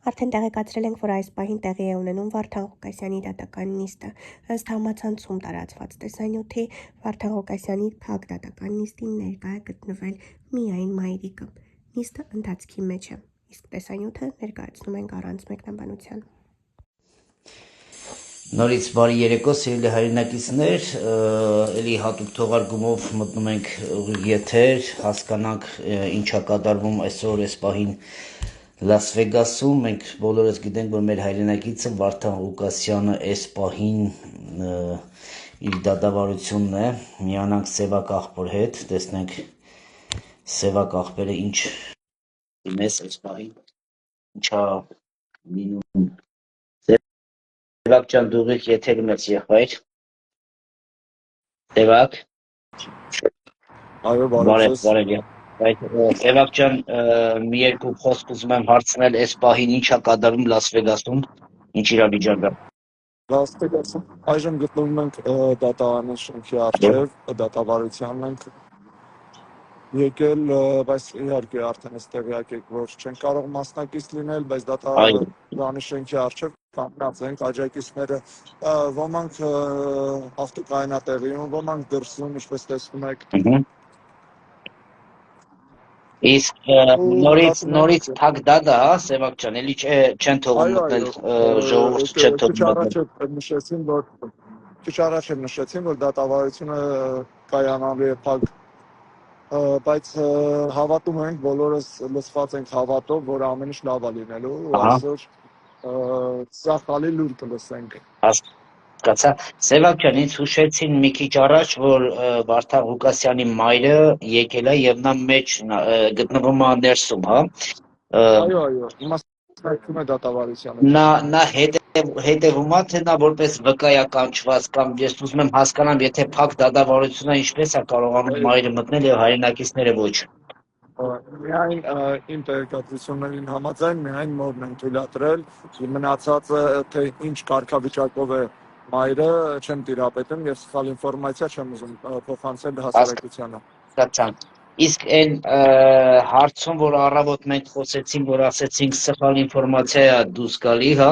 Արդեն տեղեկացրել ենք, որ այս պահին տեղի է ունենում Վարդան Ղուկասյանի դատական նիստը։ Ըստ համացանցում տարածված տեսանյութի, Վարդան Ղուկասյանի փակ դատական նիստին ներկա է գտնվել միայն մայրիկը։ Նիստը ընթացքի մեջ է, իսկ տեսանյութը ներկայացնում ենք առանց մեկնաբանության։ Նորից բարի երեկո, սիրելի հայրենակիցներ, էլի հատուկ թողարկումով մտնում ենք ուղիղ եթեր, հասկանանք ինչա կատարվում այսօր այս պահին Լաս Վեգասում։ Մենք բոլորս գիտենք, որ մեր հայրենակիցը Վարդան Ղուկասյանը այս պահին իր դատավարությունն է, միանանք Սևակ աղբոր հետ, տեսնենք Սևակ աղբերը ինչ մեզ այս պահին, ինչա լինում։ Սևակ ջան, դու ուղիղ եթերում ես եղբայր։ Սևակ։ Այո, Բարև, Սևակ ջան, մի երկու խոսք ուզում եմ հարցնել, այս պահին ինչ է կատարում Լաս Վեգասում, ինչ իրավիճակ է։ Լաս Վեգասում այժմ գտնվում ենք դատարանի շենքի առջև, դատավարությանն ենք եկել, բայց իհարկե արդեն այստեղ եք, որ չեն կարող մասնակից լինել, բայց դատարանի շենքի առջև կանգնած ենք, աջակիցները ոմանք ավտոկայանատեղիում, ոմանք դրսում, ինչպես տեսնում եք։ Իսկ նորից փակ դատա, հա, Սևակ ջան, էլի չեն թողում մտնել ժողովուրդը չեն թողում մտնել։ Քիչ առաջ եմ նշեցին, որ դատավարությունը կայանալու է փակ, բայց հավատում ենք, բոլորս լսված ենք հավատով, որ ամեն ինչ լավ է լինելու, ու այսօր սախալի լուր կլսենք։ Հասկացա։ Սևակ ջան, ինձ հուշեցին մի քիչ առաջ, որ Վարդան Ղուկասյանի մայրը եկել է եւ նա մեջ գտնվում է ներսում, հա։ Այո, մասնակցում է դատավարությանը։ Նա հետևում է, թե նա որպես վկայականչված կամ ես ուզում եմ հասկանամ, եթե փակ դատավարությունը ինչպես է կարողանում մայրը մտնել եւ հայրենակիցները ոչ։ Միայն իմ տեղեկատվություններին համաձայն միայն մորն են թույլատրել, մնացածը թե ինչ կարգավիճակով է մայրը չեմ տիրապետում եւ սխալ ինֆորմացիա չեմ ուզում փոխանցել հասարակությանը։ Հասկացա։ Իսկ այն հարցում, որ առավոտ մենք խոսեցինք, որ ասեցինք սխալ ինֆորմացիա է դուրս գալի, հա,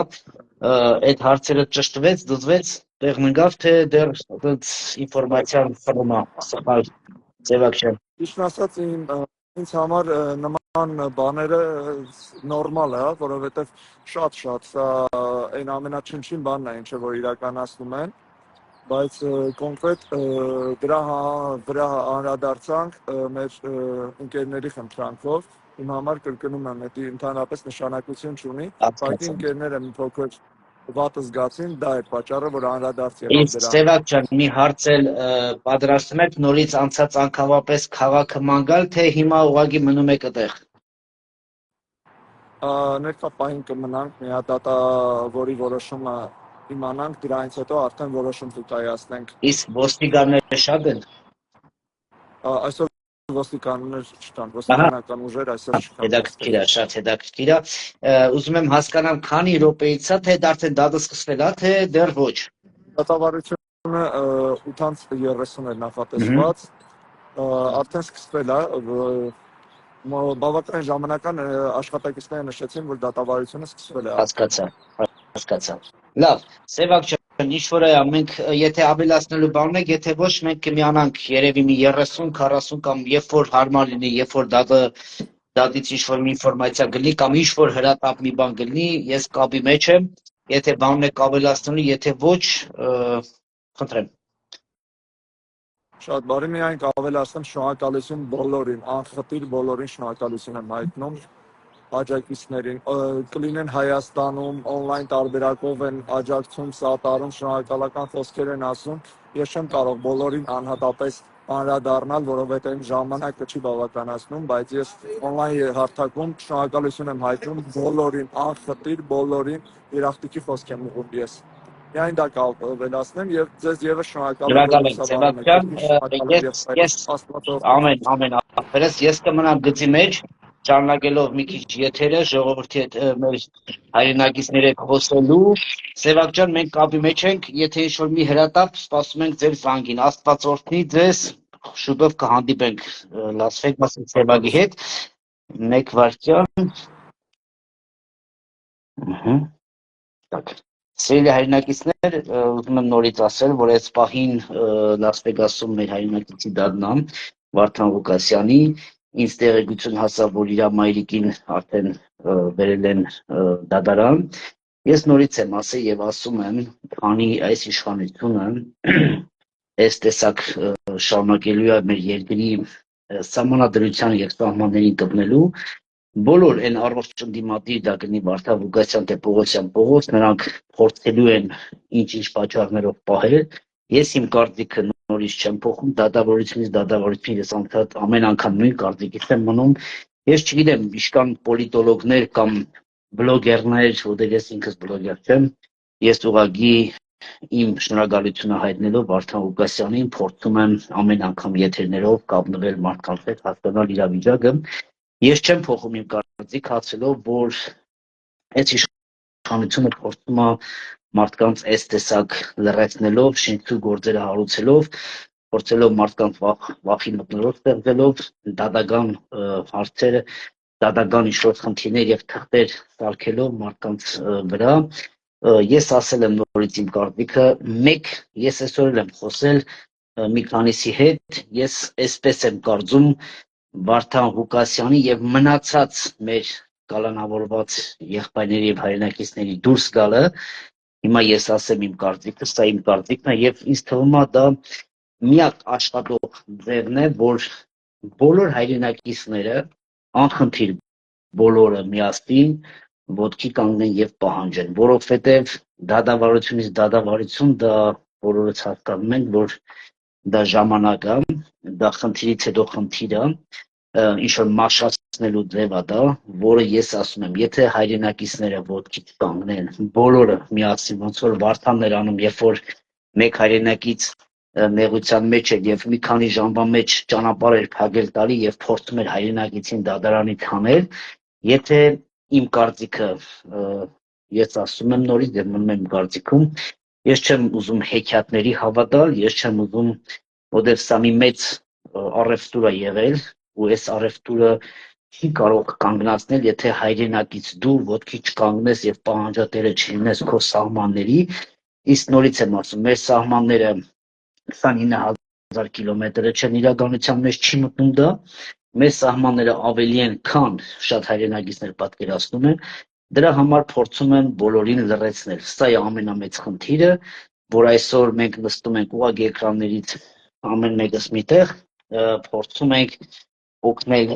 այդ հարցերը ճշտվեց, դուզվեց, տեղն ընկավ, թե դեռ ինֆորմացիան ֆռում է սխալ, Սևակ ջան։ Ճիշտն ասած ինձ համար նման բաները նորմալ է, որովհետև շատ սա այն ամենաչնչին բանն է, ինչը որ իրականացնում են, բայց կոնկրետ դրա վրա անդրադարձանք մեր ընկերների խնդրանքով, իմ համար կրկնում եմ, դա ընդհանրապես նշանակություն չունի, բայց ընկերները մի փոքր վատը զգացին, դա է պատճառը, որ անդրադարձ եղավ դրան։ Սևակ ջան, մի հարց էլ պատրաստում եք նորից անցած անգամապես քաղաքը ման գալ, թե հիմա ուղղակի մնում եք այդտեղ։ Ներկա պահին կմնանք, մի հատ դատավորի որոշումը իմանանք, դրանից հետո արդեն որոշում կկայացնենք։ Իսկ ոստիկանները շատ են։ Այսօր ոստիկաններ չկան, ոստիկանական ուժեր այսօր չկան։ Հետաքրքիր է, շատ հետաքրքիր է։ Ուզում եմ հասկանալ, քանի րոպեից է, թե արդեն դատը սկսվել է, թե դեռ ոչ։ Դատավարությունը 8:30 էր նախատեսված, արդեն սկսվել է, բավական ժամանական աշխատակիցները նշեցին, որ դատավարությունը սկսվել է։ Հասկացա։ Լավ, Սևակ ջան, ինչ-որ է, մենք եթե ավելացնելու բան ունենք, եթե ոչ, մենք կմիանանք երևի մի 30-40 կամ երբ որ հարմար լինի, երբ որ դատից ինչ-որ մի ինֆորմացիա գտնի կամ ինչ-որ հրատապ մի բան գտնի, ես կապի մեջ եմ, եթե բան ունեք ավելացնելու, եթե ոչ, խնդրեմ։ Շատ բարի, միայն կավելացնեմ, շնորհակալություն բոլորին, անխտիր բոլորին շնորհակալություն եմ հայտնում աջակիցներին, կլինեն Հայաստանում, on-line տարբերակով են աջակցում, սատարում, շնորհակալական խոսքեր են ասում, ես չեմ կարող բոլորին անհատապես անդրադառնալ, որովհետև ժամանակը չի բավականացնում, բայց ես on-line հարթակում շնորհակալություն եմ հայտնում բոլորին, անխտիր բոլորին, երախտիկի խոսք եմ ուղղում ես։ Միայն դա կավելացնեմ եւ ձեզ եւս շնորհակալություն ամեն ախպերս ես կմնամ գծի մեջ շարունակելով մի քիչ եթերը ժողովրդի հետ մեր հայրենակիցների հետ խոսելու Սևակ ջան մենք կապի մեջ ենք եթե ինչ-որ մի հրատապ սպասում ենք ձեր զանգին Աստված օրհնի ձեզ շուտով կհանդիպենք Լաս Վեգասի Սևակի հետ 1 վայրկյան Ահա, так. Սիրելի հայրենակիցներ, ուզում եմ նորից ասել, որ այս պահին Լաս Վեգասում մեր հայրենակիցի դառնամ Վարդան Ղուկասյանի ինձ տեղեկություն հասավ, որ իր մայրիկին արդեն բերել են դատարան։ Ես նորից եմ ասել եւ ասում եմ, քանի այս իշխանությունը այս տեսակ շարունակելու է մեր երկրի սահմանադրության եւ սահմաններին կպնելու, բոլոր այն առողջ ընդդիմադիր դա կնի Վարդան Ղուկասյան թե Պողոսյան Պողոս, նրանք փորձելու են ինչ-ինչ պատճառներով պահել։ Ես իմ կարծիքը նորից չեմ փոխում, դատավորությունից դատավորություն ես անդադ ամեն անգամ նույն կարծիքից եմ մնում։ Ես չգիտեմ, իշքան պոլիտոլոգներ կամ բլոգերներ, որտեղ ես ինքս բլոգեր չեմ, ես ուղղակի իմ շնորհակալությունը հայտնելով Վարդան Ղուկասյանին փորձում եմ ամեն անգամ եթերներով կապնվել մարդկանց հետ, հասկանալ իրավիճակը։ Ես չեմ փոխում իմ կարծիքը, ասելով, որ այս իշխանությունը փորձում է մարդկանց այս տեսակ լրացնելով, շինքու գործերը հարուցելով, փորձելով մարդկանց վախի մտնոլորտ ստեղծելով, դատական հարցերը, դատական ինչ-որ խնդիրներ եւ թղթեր սարքելով մարդկանց վրա։ Ես ասել եմ նորից իմ կարծիքը, ես այսօր էլ եմ խոսել մի քանիսի հետ, ես այսպես եմ կարծում Վարդան Ղուկասյանի եւ մնացած մեր կալանավորված եղբայրների եւ հայրենակիցների դուրս գալը, հիմա ես ասեմ իմ կարծիքը, սա իմ կարծիքն է եւ ինձ թվում է դա միակ աշխատող ձևն է, որ բոլոր հայրենակիցները անխնդիր բոլորը միասին ոտքի կանգնեն եւ պահանջեն, որովհետեւ դատավարությունից դատավարություն դա բոլորս հասկանում ենք, որ դա ժամանակ է, դա խնդիրից հետո խնդիր է, ինչ-որ մաշացնելու ձև է դա, որը ես ասում եմ, եթե հայրենակիցները ոտքի կանգնեն, բոլորը միասին, ոնց որ Վարդանն էր անում, երբ որ մեկ հայրենակից նեղության մեջ էր եւ մի քանի ժամվա մեջ ճանապարհ էր փակել տալի եւ փորձում էր հայրենակիցին դատարանից հանել, եթե իմ կարծիքը ես ասում եմ նորից եւ մնում եմ կարծիքում, ես չեմ ուզում հեքիաթների հավատալ, ես չեմ ուզում, որտեղ սա մի մեծ առևտուր է եղել, ու այս առևտուրը չի կարող կանգնացնել, եթե հայրենակից դու ոտքի չկանգնես եւ պահանջատերը չլինես քո սահմանների, իսկ նորից եմ ասում, մեր սահմանները 29000 կիլոմետրը չեն իրականության մեջ չի մտնում դա, մեր սահմանները ավելի են, քան շատ հայրենակիցներ պատկերացնում են, դրա համար փորձում են բոլորին լրացնել, սա է ամենամեծ խնդիրը, որ այսօր մենք նստում ենք ուղղակի էկրաններից ամեն մեկս միտեղ, փորձում ենք օգնել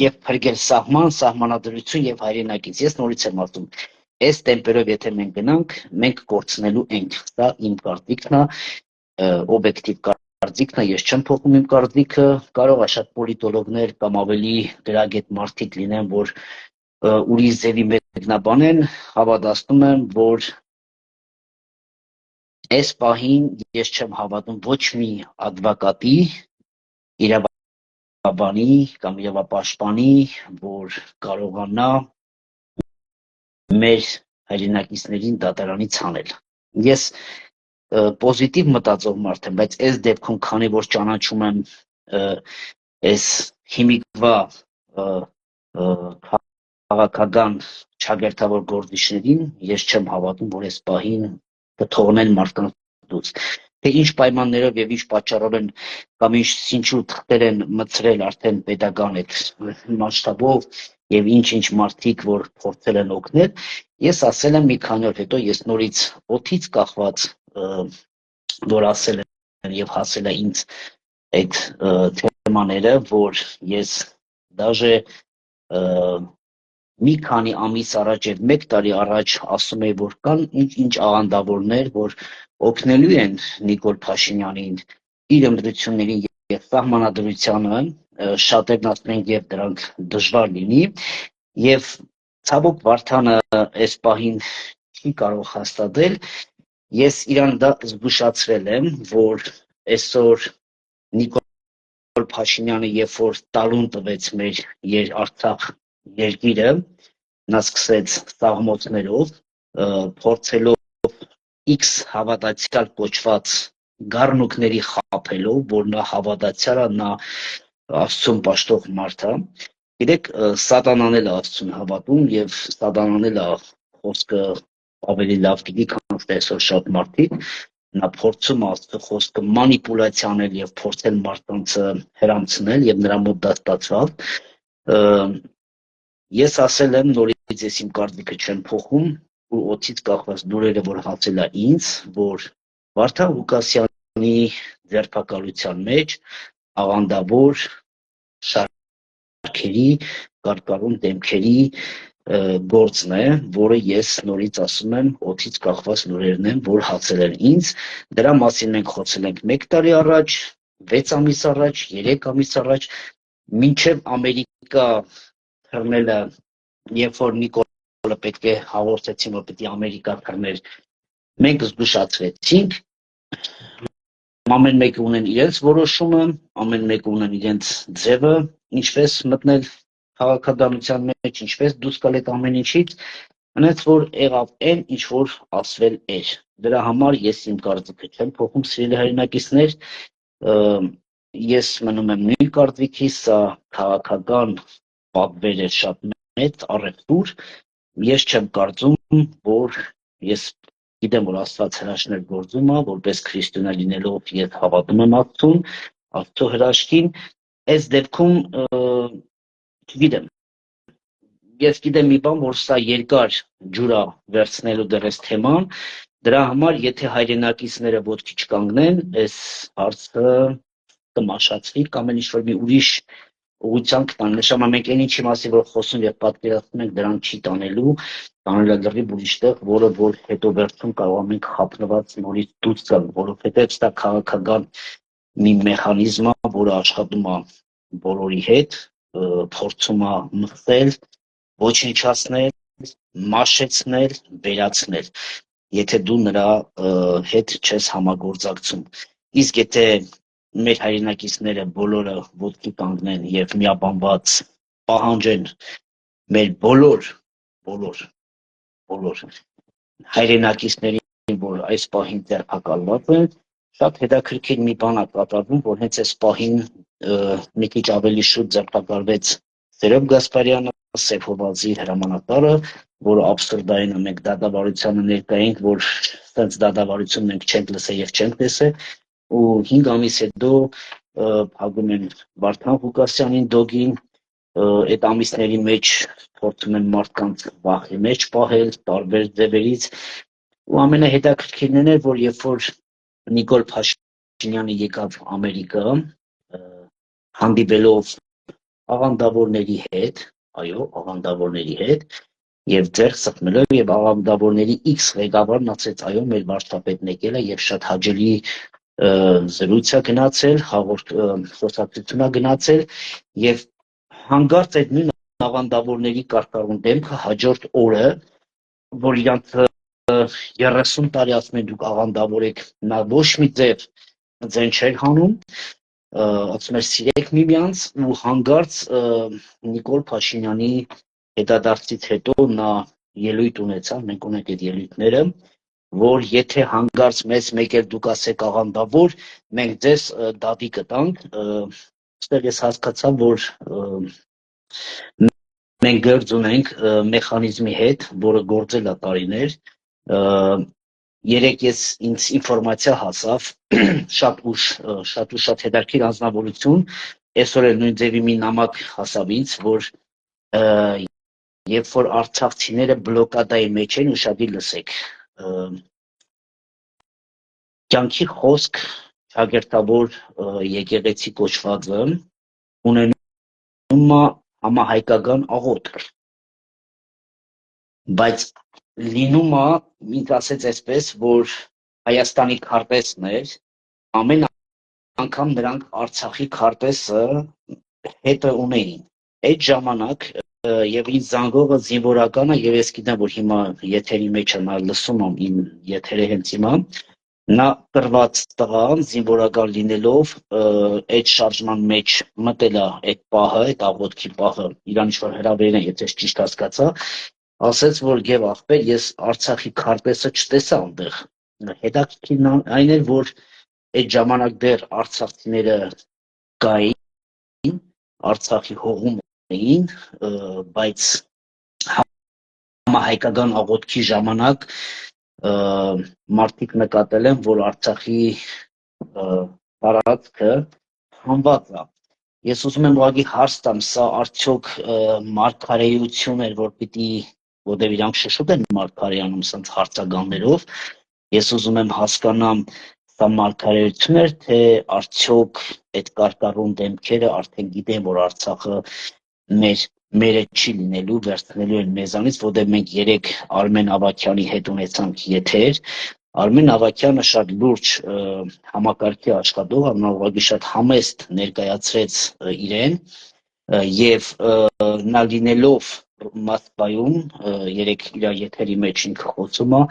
եւ փրկել սահմանադրություն եւ հայրենակից։ Ես նորից եմ ասում, այս տեմպերով եթե մենք գնանք, մենք կորցնելու ենք։ Սա իմ կարծիքն է, օբյեկտիվ կարծիքն է, ես չեմ փոխում իմ կարծիքը, կարող է շատ պոլիտոլոգներ կամ ավելի գրագետ մարդիկ լինեն, որ ուրիշ ձևի մեկնաբանեն, հավատացնում եմ, որ այս պահին ես չեմ հավատում ոչ մի ադվոկատի, իրավաբանի կամ իրավապաշտպանի, որ կարողանա մեր հայրենակիցներին դատարանից հանել։ Ես պոզիտիվ մտածող մարդ եմ, բայց այս դեպքում, քանի որ ճանաչում եմ այս հիմիկվա քաղաքական ճակերտավոր գործիչներին, ես չեմ հավատում, որ այս պահին կթողնեն մարդկանց դուրս։ Թե ինչ պայմաններով եւ ինչ պատճառով են կամ ինչու թղթեր են մցրել արդեն պետական այդ մասշտաբով եւ ինչ մարդիկ, որ փորձել են օգնել, ես ասել եմ մի քանի օր հետո, ես նորից օդից կախված, որ ասել են եւ հասել է ինձ այդ թեմաները, որ ես դաժե մի քանի ամիս առաջ եւ 1 տարի առաջ ասում էի, որ կան ինչ աղանդավորներ, որ օգնելու են Նիկոլ Փաշինյանին իր ընտրություններին եւ սահմանադրությանը, շատերն ասում են եւ դրանք դժվար լինի եւ ցավոք Վարդանը այս պահին չի կարող հաստատել, ես իրան դա զգուշացրել եմ, որ այսօր Նիկոլ Փաշինյանը երբ որ տալուն տվեց մեր Արցախ երկիրը, նա սկսեց սաղմոսներով, փորձելով X հավատացյալ կոչված գառնուկների խաբելով, որ նա հավատացյալ է, նա Աստծուն պաշտող մարդ է։ Գիտեք, սատանան էլ է Աստծուն հավատում եւ սատանան էլ է խոսքը ավելի լավ գիտի, քան թե այսօր շատ մարդիկ, նա փորձում է Աստծո խոսքը մանիպուլյացիա անել եւ փորձել մարդկանց հրամցնել եւ նրա մոտ դա ստացավ։ Ես ասել եմ նորից ես իմ կարծիքը չեմ փոխում ու օծից կախված լուրերը որ հասել է ինձ, որ Վարդան Ղուկասյանի ձերբակալության մեջ աղանդավոր շարքերի, կարկառուն դեմքերի գործն է, որը ես նորից ասում եմ, օդից կախված լուրերն են, որ հասել են ինձ, դրա մասին մենք խոսել ենք 1 տարի առաջ, 6 ամիս առաջ, 3 ամիս առաջ, մինչև Ամերիկա թռնելը, երբ որ Նիկոլը պետք է հաղորդեցին, որ պետք է Ամերիկա թռներ, մենք զգուշացրեցինք, ամեն մեկը ունեն իրենց որոշումը, ամեն մեկը ունեն իրենց ձևը, ինչպես մտնել քաղաքականության մեջ, ինչպես դուրս գալ այդ ամեն ինչից, այնց որ եղավ այն, ինչ որ ասվել էր։ Դրա համար ես իմ կարծիքը չեմ փոխում, սիրելի հայրենակիցներ, ես մնում եմ նույն կարծիքի, սա քաղաքական պատվեր է շատ մեծ առևտուր, ես չեմ կարծում, որ ես գիտեմ, որ Աստված հրաշքներ գործում է, որպես քրիստոնյա լինելով ես հավատում եմ Աստծուն, Աստծո հրաշքին, այս դեպքում չգիտեմ, ես գիտեմ մի բան, որ սա երկար ջուր է վերցնելու դեռ թեման, դրա համար եթե հայրենակիցները ոտքի չկանգնեն, այս հարցը կմաշացվի կամ ինչ որ մի ուրիշ ուղղությամբ տան, նշանակում մենք այն ինչի մասին որ խոսում եւ պատկերացնում ենք դրան չի տանելու, տանելադրի ուրիշտեղ, որը որ հետո վերջում կարող ենք խափնված նորից դուրս գալ, որովհետեւ սա քաղաքական մի մեխանիզմ է, որը աշխատում է բոլորի հետ, փորձում է մխել, ոչնչացնել, մաշեցնել, վերացնել, եթե դու նրա հետ չես համագործակցում, իսկ եթե մեր հայրենակիցները բոլորը ոտքի կանգնեն եւ միաբանված պահանջեն մեր բոլոր հայրենակիցներին, որ այս պահին ձերբակալված են, շատ հետաքրքիր մի բան է կատարվում, որ հենց այս պահին մի քիչ ավելի շուտ ձերբակալվեց Սերոբ Գասպարյանը, Սեփովազի հրամանատարը, որը աբսուրդային է, մենք դատավարությանը ներկա ենք, որ այդպես դատավարություն մենք չենք լսել եւ չենք տեսել, ու 5 ամիս հետո փակում են Վարդան Ղուկասյանին դոգին, այդ ամիսների մեջ փորձում են մարդկանց վախի մեջ պահել, տարբեր ձևերից, ու ամենահետաքրքիրն էր, որ երբ որ Նիկոլ Փաշինյանը եկավ Ամերիկա, հանդիպելով աղանդավորների հետ, այո, աղանդավորների հետ, եւ ձեռք սեղմելով եւ աղանդավորների X ղեկավարն ասեց, այո, մեր վարչապետն եկել է եւ շատ հաճելի զրույց է գնացել, խոսակցություն է գնացել եւ հանկարծ այդ նույն աղանդավորների կարկառուն դեմքը հաջորդ օրը, որ իրանք 30 տարի ասում են դուք աղանդավոր եք, նա ոչ մի ձեն չէր հանում, ասում էր սիրեք միմյանց ու հանկարծ Նիկոլ Փաշինյանի հետադարձից հետո նա ելույթ ունեցավ, մենք ունենք այդ ելույթները, որ եթե հանկարծ մեզ մեկ էլ դուք ասեք աղանդավոր, մենք ձեզ դատի կտանք, այստեղ ես հասկացա, որ մենք գործ ունենք մեխանիզմի հետ, որը գործել է տարիներ, երեք ես ինձ ինֆորմացիա հասավ, շատ հետաքրքիր անձնավորություն, այսօր էլ նույն ձևի մի նամակ հասավ ինձ, որ երբ որ արցախցիները բլոկադայի մեջ են, ուշադիր լսեք, կյանքի խոսք շագերտավոր եկեղեցի կոչվածը ունենում է համահայկական աղոթք, բայց լինում է, ինձ ասեց այսպես, որ Հայաստանի քարտեզն էր, ամեն անգամ նրանք Արցախի քարտեզը հետը ունեին, այդ ժամանակ եւ ինձ զանգողը զինվորականը եւ ես գիտեմ, որ հիմա եթերի մեջ է, նա լսում եմ իմ եթերը հենց հիմա, նա կրված տղան զինվորական լինելով այդ շարժման մեջ մտել է այդ պահը, այդ աղոթքի պահը, իրան ինչ-որ հրավերին է, եթե ճիշտ հասկացա, ասեց, որ գև ախպեր, ես Արցախի քարտեզը չտեսա այնտեղ, հետաքրքիրն այն էր, որ այդ ժամանակ դեռ արցախցիները կային, Արցախի հողում էին, բայց համահայկական աղոթքի ժամանակ մարդիկ նկատել են, որ Արցախի տարածքը հանված է։ Ես ուզում եմ ուղղակի հարց տամ, սա արդյոք մարգարեություն էր, որ պիտի, որտեղ իրանք շշուտ են մարգարեանում սենց հարցականներով, ես ուզում եմ հասկանամ, սա մարգարեություն էր, թե արդյոք այդ կարկառուն դեմքերը արդեն գիտեն, որ Արցախը մերը չի լինելու, վերցնելու են մեզանից, որտեղ մենք երեք Արմեն Ավագյանի հետ ունեցանք եթեր, Արմեն Ավագյանը շատ լուրջ համակարգի աշխատող, ուղղակի շատ համեստ ներկայացրեց իրեն եւ նա լինելով Մոսկվայում երեք իր եթերի մեջ ինքը խոսում է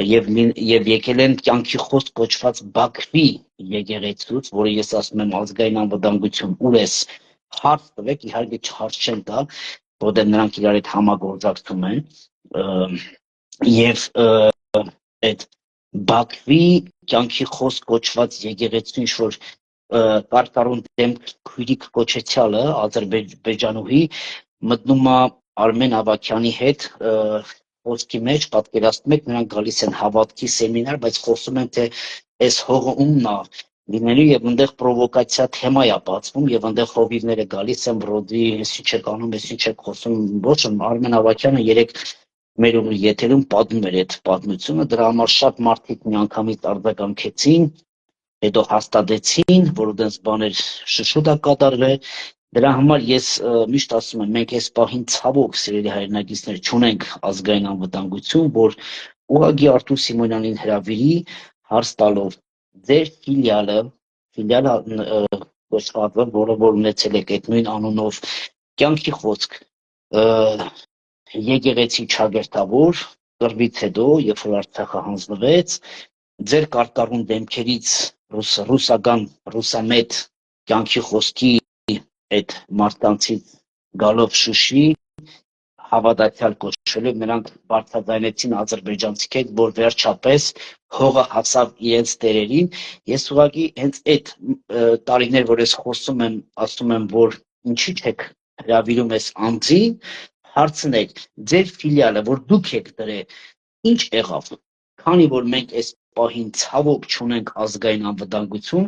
եւ եկել են կյանքի խոսք կոչված Բաքվի եկեղեցուց, որը ես ասում եմ ազգային անվտանգություն ուրես հարց տվեք, իհարկե չհարց չեն տա, որտեղ նրանք իրար հետ համագործակցում են եւ այդ Բաքվի կյանքի խոսք կոչված եկեղեցու ինչ-որ կարկառուն դեմք քույրիկ կոչեցյալը ադրբեջանուհի մտնում է Արմեն Ավագյանի հետ խոսքի մեջ, պատկերացնում եք, նրանք գալիս են հավատքի սեմինար, բայց խոսում են, թե այս հողը ումն է լինելու եւ այնտեղ պրովոկացիա թեմա է բացվում եւ այնտեղ հովիվները գալիս են բրոդի, ես ինչ եք անում, ես ինչ եք խոսում, ոչ Արմեն Ավագյանը երեք մեր եթերում պատմում էր այդ պատմությունը, դրա համար շատ մարդիկ միանգամից արձագանքեցին, հետո հաստատեցին, որ դες բաներ շշուտ է կատարվել, դրա համար ես միշտ ասում եմ, մենք այս պահին ցավոք սիրելի հայրենակիցներ չունենք ազգային անվտանգություն, որ ուղղակի Արթուր Սիմոնյանին հրավիրի հարց տալով ձեր ֆիլիալը կոչվածը, որը որ ունեցել եք այդ նույն անունով կյանքի խոսք եկեղեցի ճակերտավոր կռվից հետո, երբ որ Արցախը հանձնվեց, ձեր կարկառուն դեմքերից ռուսամետ կյանքի խոսքի այդ մարդկանցից գալով Շուշի հավատացյալ կոչվելով նրանք բարձրաձայնեցին ադրբեջանցիք հետ, որ վերջապես հողը հասավ իրենց տերերին, ես ուղղակի հենց այդ տարիներ, որ ես խոսում եմ, ասում եմ, որ ինչի՞ չեք հրավիրում այս անձին, հարցնեք, ձեր ֆիլիալը, որ դուք եք դրել, ինչ եղավ, քանի որ մենք այս պահին ցավոք չունենք ազգային անվտանգություն,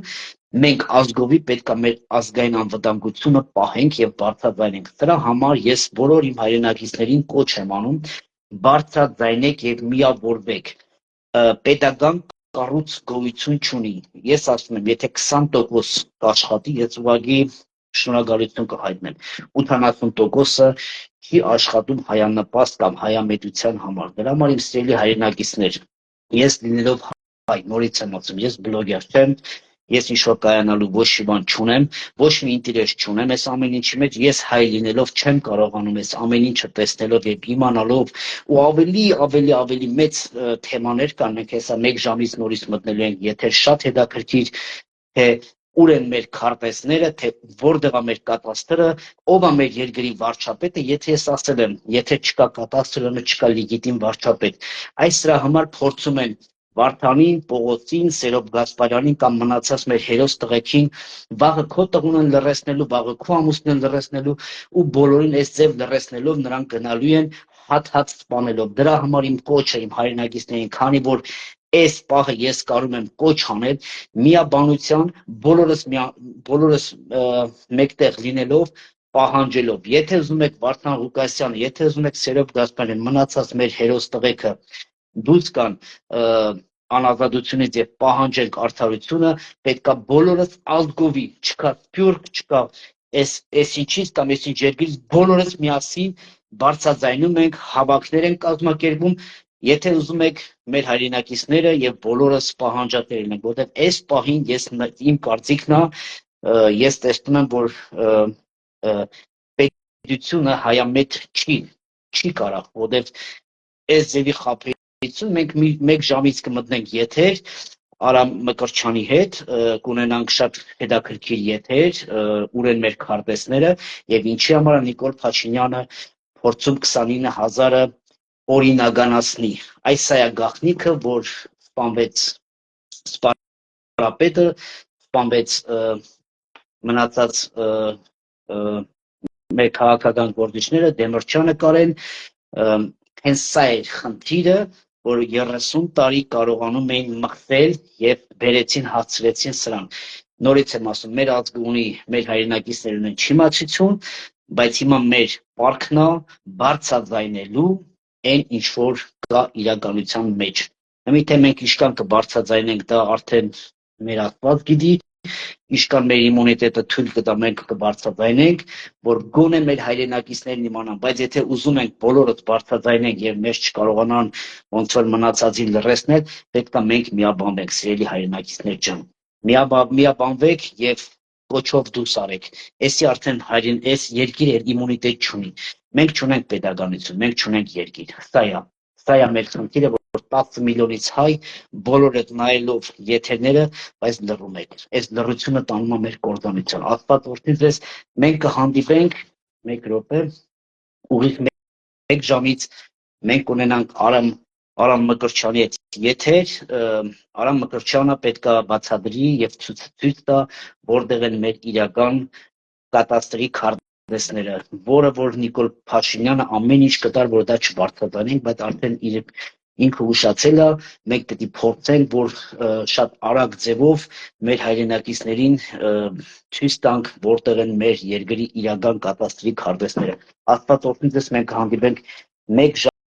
մենք ազգովի պետք է մեր ազգային անվտանգությունը պահենք եւ բարձրաձայնենք։ Դրա համար ես բոլոր իմ հայրենակիցներին կոչ եմ անում, բարձրաձայնեք եւ միավորվեք։ Պետական կառույց գոյություն չունի։ Ես ասում եմ, եթե 20% կաշխատի, ես ուղղակի շնորհակալություն կհայտնեմ։ 80%-ը չի աշխատում հայանպաստ կամ հայամետության համար։ Դրա համար իմ սիրելի հայրենակիցներ, ես լինելով հայ, նորից եմ ասում, ես բլոգեր չեմ, ես ինչ-որ կայանալու ոչ մի բան չունեմ, ոչ մի ինտերես չունեմ այս ամեն ինչի մեջ, ես հայ լինելով չեմ կարողանում այս ամեն ինչը տեսնելով եւ իմանալով ու ավելի մեծ թեմաներ կան, մենք հեսա 1 ժամից նորից մտնելու ենք, եթե շատ հետաքրքիր թե ուր են մեր քարտեզները, թե որտեղ է մեր կատաստրը, ով է մեր երկրի վարչապետը, եթե ես ասել եմ, եթե չկա կատաստրը, չկա լեգիտիմ վարչապետ, այս դրա համար փորձում են Վարդանին, Պողոսին, Սերոբ Գասպարյանին կամ մնացած մեր հերոս տղեկին վաղը քո տղուն են լռեցնելու, վաղը քո ամուսնին են լռեցնելու ու բոլորին այս ձև լռեցնելով նրանք գնալու են հատ սպանելով։ Դրա համար իմ կոչը իմ հայրենակիցներին, քանի որ այս պահը ես կարող եմ կոչ անել միաբանության, բոլորս մեկտեղ լինելով, պահանջելով։ Եթե ուզում եք Վարդան Ղուկասյանը, եթե ուզում եք Սերոբ Գասպարյանին, մնացած մեր հերոս տղեկը դուրս կան անազատությունից եւ պահանջենք արդարությունը, պետքա բոլորս ազգովի, չկա սփյուռք, չկա այս ինչից կամ այս ինչ երկրից, բոլորս միասին բարձրաձայնում ենք, հավաքներ են կազմակերպում, եթե ուզում եք մեր հայրենակիցները եւ բոլորս պահանջատերն ենք, որովհետեւ այս պահին ես իմ կարծիքն է, ես տեսնում եմ, որ պետությունը հայամետ չի կարող, որովհետեւ այս ձևի խաբեություն մենք 1 ժամից կմտնենք եթեր Արամ Մկրտչյանի հետ, կունենանք շատ հետաքրքիր եթեր, ուր են մեր քարտեզները եւ ինչի համար Նիկոլ Փաշինյանը փորձում 29000-ը օրինականացնի։ Այս է գաղտնիքը, որ սպանվեց սպարապետը, սպանվեց մնացած մեր քաղաքական գործիչները, Դեմիրճյանը Կարեն, հենց սա էր խնդիրը, որ 30 տարի կարողանում էին մխվել եւ բերեցին հասցրեցին սրան։ Նորից եմ ասում, մեր ազգը ունի, մեր հայրենակիցներն ունեն չիմացություն, բայց հիմա մեր պարտքն է բարձրաձայնելու այն ինչ որ կա իրականության մեջ։ Միթե մենք իշքան կբարձրաձայնենք, դա արդեն մեր Աստված գիտի, իշքան մեր իմունիտետը թույլ կտա, մենք կբարձրաձայնենք, որ գոնե մեր հայրենակիցներն իմանան, բայց եթե ուզում ենք բոլորս բարձրաձայնենք եւ մեզ չկարողանան ոնց որ մնացածին լրացնել, պետք է մենք միաբանվենք, սիրելի հայրենակիցներ ջան։ Միաբանվեք եւ կոչով դուրս արեք։ Էսի արդեն այս երկիրը իմունիտետ չունի։ Մենք չունենք pedagogiություն, մենք չունենք երկիր։ Սա է մեր խնդիրը, որ 10 միլիոնից հայ բոլորը նայելով եթերները, բայց լռում եք։ Այս լռությունը տանում է մեր կործանության։ Աստված օրհնի ձեզ, մենք կհանդիպենք 1 րոպե, ուղիղ 1 ժամից մենք ունենանք Արամ Մկրտչյանի հետ եթեր, Արամ Մկրտչյանը պետք է բացատրի եւ ցույց տա, որտեղ են մեր իրական կատաստրի քարտեզները, որը որ Նիկոլ Փաշինյանը ամեն ինչ կտար, որ դա չբարձրացնենք, բայց արդեն ինքը ուշացել է, մենք պետք է փորձենք, որ շատ արագ ձևով մեր հայրենակիցներին ցույց տանք, որտեղ են մեր երկրի իրական կատաստրի քարտեզները։ Աստված օրհնի ձեզ, մենք հանդիպենք 1